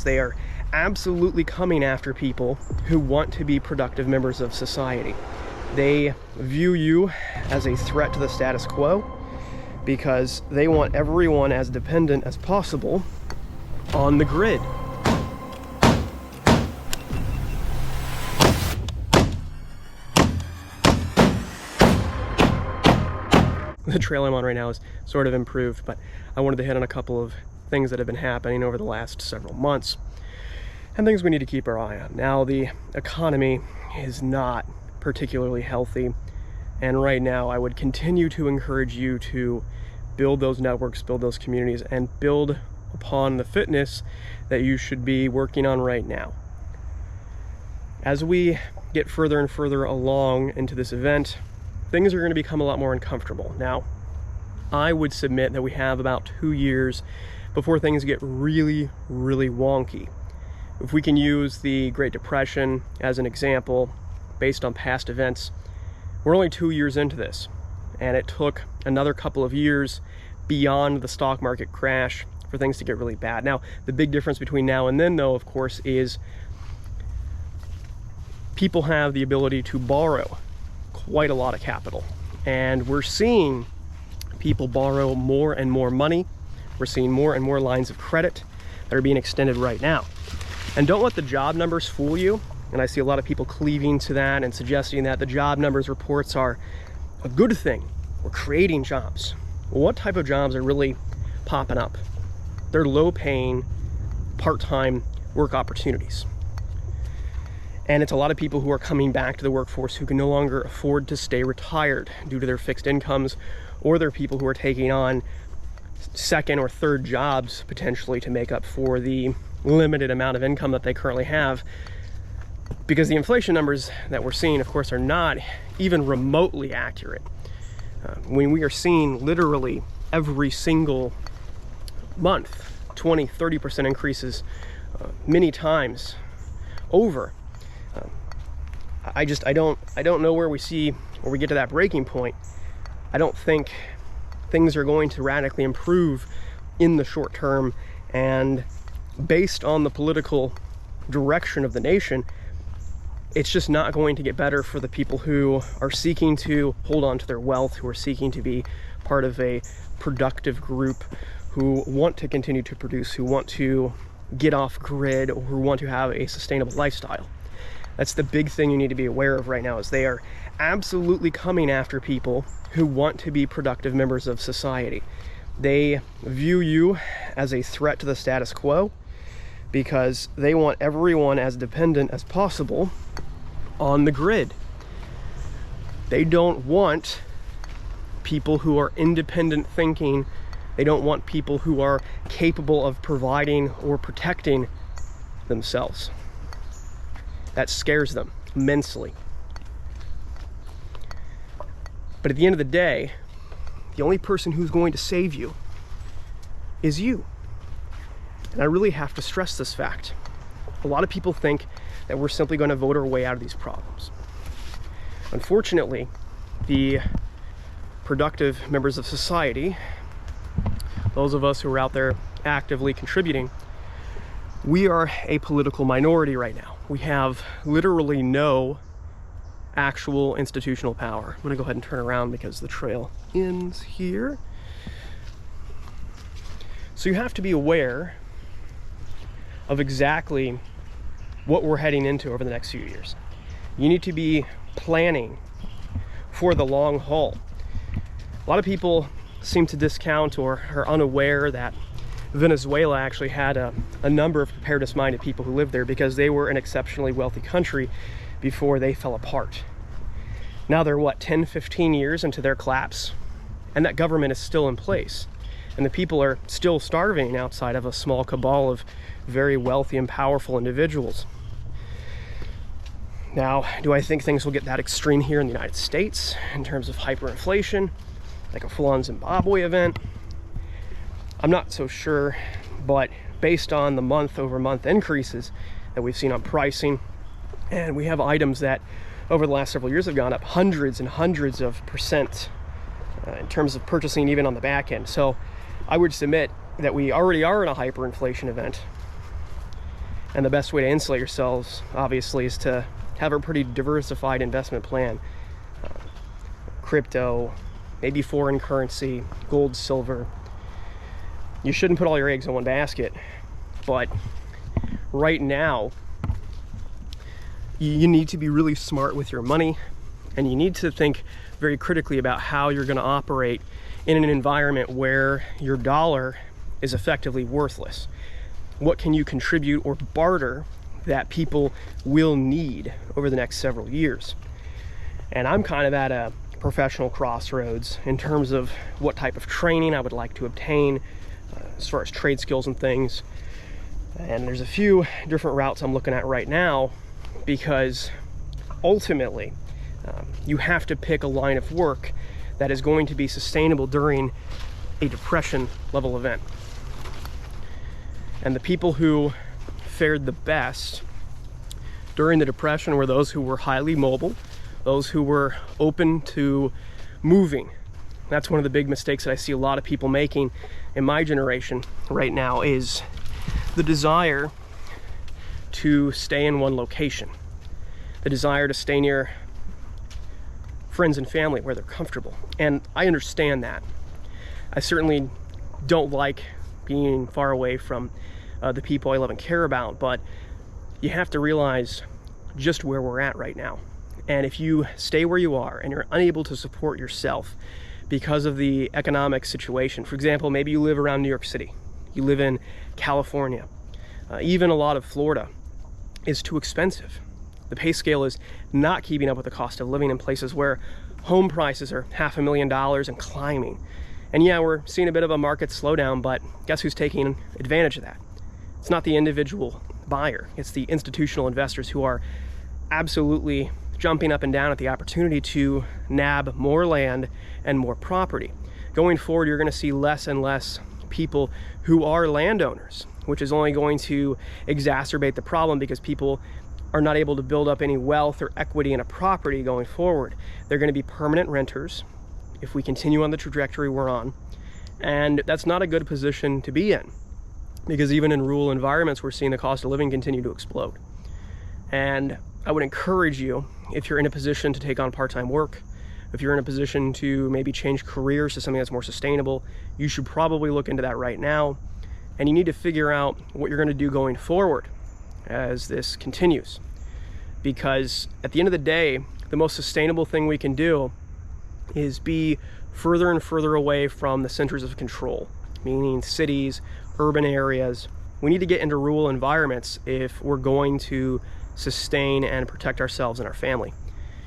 They are absolutely coming after people who want to be productive members of society. They view you as a threat to the status quo because they want everyone as dependent as possible on the grid. The trail I'm on right now is sort of improved, but I wanted to hit on a couple of things that have been happening over the last several months and things we need to keep our eye on. Now, the economy is not particularly healthy, and right now I would continue to encourage you to build those networks, build those communities, and build upon the fitness that you should be working on right now. As we get further and further along into this event, things are going to become a lot more uncomfortable. Now, I would submit that we have about 2 years before things get really, really wonky. If we can use the Great Depression as an example, based on past events, we're only 2 years into this, and it took another couple of years beyond the stock market crash for things to get really bad. Now, the big difference between now and then, though, of course, is people have the ability to borrow quite a lot of capital, and we're seeing people borrow more and more money. We're seeing more and more lines of credit that are being extended right now. And don't let the job numbers fool you. And I see a lot of people cleaving to that and suggesting that the job numbers reports are a good thing. We're creating jobs. Well, what type of jobs are really popping up? They're low-paying, part-time work opportunities. And it's a lot of people who are coming back to the workforce who can no longer afford to stay retired due to their fixed incomes, or they're people who are taking on second or third jobs potentially to make up for the limited amount of income that they currently have. Because the inflation numbers that we're seeing, of course, are not even remotely accurate. When we are seeing literally every single month 20-30% increases many times over. I don't know where we get to that breaking point. I don't think things are going to radically improve in the short term, and based on the political direction of the nation, it's just not going to get better for the people who are seeking to hold on to their wealth, who are seeking to be part of a productive group, who want to continue to produce, who want to get off grid, or who want to have a sustainable lifestyle. That's the big thing you need to be aware of right now, is they are absolutely coming after people who want to be productive members of society. They view you as a threat to the status quo because they want everyone as dependent as possible on the grid. They don't want people who are independent thinking. They don't want people who are capable of providing or protecting themselves. That scares them immensely. But at the end of the day, the only person who's going to save you is you. And I really have to stress this fact. A lot of people think that we're simply going to vote our way out of these problems. Unfortunately, the productive members of society, those of us who are out there actively contributing, we are a political minority right now. We have literally no actual institutional power. I'm gonna go ahead and turn around because the trail ends here. So you have to be aware of exactly what we're heading into over the next few years. You need to be planning for the long haul. A lot of people seem to discount or are unaware that Venezuela actually had a number of preparedness-minded people who lived there because they were an exceptionally wealthy country before they fell apart. Now they're, what, 10, 15 years into their collapse, and that government is still in place. And the people are still starving outside of a small cabal of very wealthy and powerful individuals. Now, do I think things will get that extreme here in the United States in terms of hyperinflation, like a full-on Zimbabwe event? I'm not so sure, but based on the month-over-month increases that we've seen on pricing, and we have items that over the last several years have gone up hundreds and hundreds of percent in terms of purchasing, even on the back end. So I would submit that we already are in a hyperinflation event. And the best way to insulate yourselves, obviously, is to have a pretty diversified investment plan. Crypto, maybe foreign currency, gold, silver. You shouldn't put all your eggs in one basket, but right now, you need to be really smart with your money, and you need to think very critically about how you're going to operate in an environment where your dollar is effectively worthless. What can you contribute or barter that people will need over the next several years? And I'm kind of at a professional crossroads in terms of what type of training I would like to obtain as far as trade skills and things. And there's a few different routes I'm looking at right now, because ultimately you have to pick a line of work that is going to be sustainable during a depression level event. And the people who fared the best during the depression were those who were highly mobile, those who were open to moving. That's one of the big mistakes that I see a lot of people making in my generation right now, is the desire to stay in one location, the desire to stay near friends and family where they're comfortable. And I understand that. I certainly don't like being far away from the people I love and care about, but you have to realize just where we're at right now. And if you stay where you are and you're unable to support yourself because of the economic situation, for example, maybe you live around New York City, you live in California, even a lot of Florida is too expensive. The pay scale is not keeping up with the cost of living in places where home prices are $500,000 and climbing. And yeah, we're seeing a bit of a market slowdown, but guess who's taking advantage of that? It's not the individual buyer, it's the institutional investors who are absolutely jumping up and down at the opportunity to nab more land and more property. Going forward, you're going to see less and less people who are landowners, which is only going to exacerbate the problem, because people are not able to build up any wealth or equity in a property going forward. They're going to be permanent renters if we continue on the trajectory we're on. And that's not a good position to be in, because even in rural environments, we're seeing the cost of living continue to explode. And I would encourage you, if you're in a position to take on part-time work, if you're in a position to maybe change careers to something that's more sustainable, you should probably look into that right now. And you need to figure out what you're going to do going forward as this continues. Because at the end of the day, the most sustainable thing we can do is be further and further away from the centers of control, meaning cities, urban areas. We need to get into rural environments if we're going to sustain and protect ourselves and our family.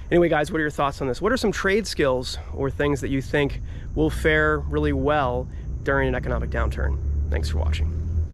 Anyway, guys, what are your thoughts on this? What are some trade skills or things that you think will fare really well during an economic downturn? Thanks for watching.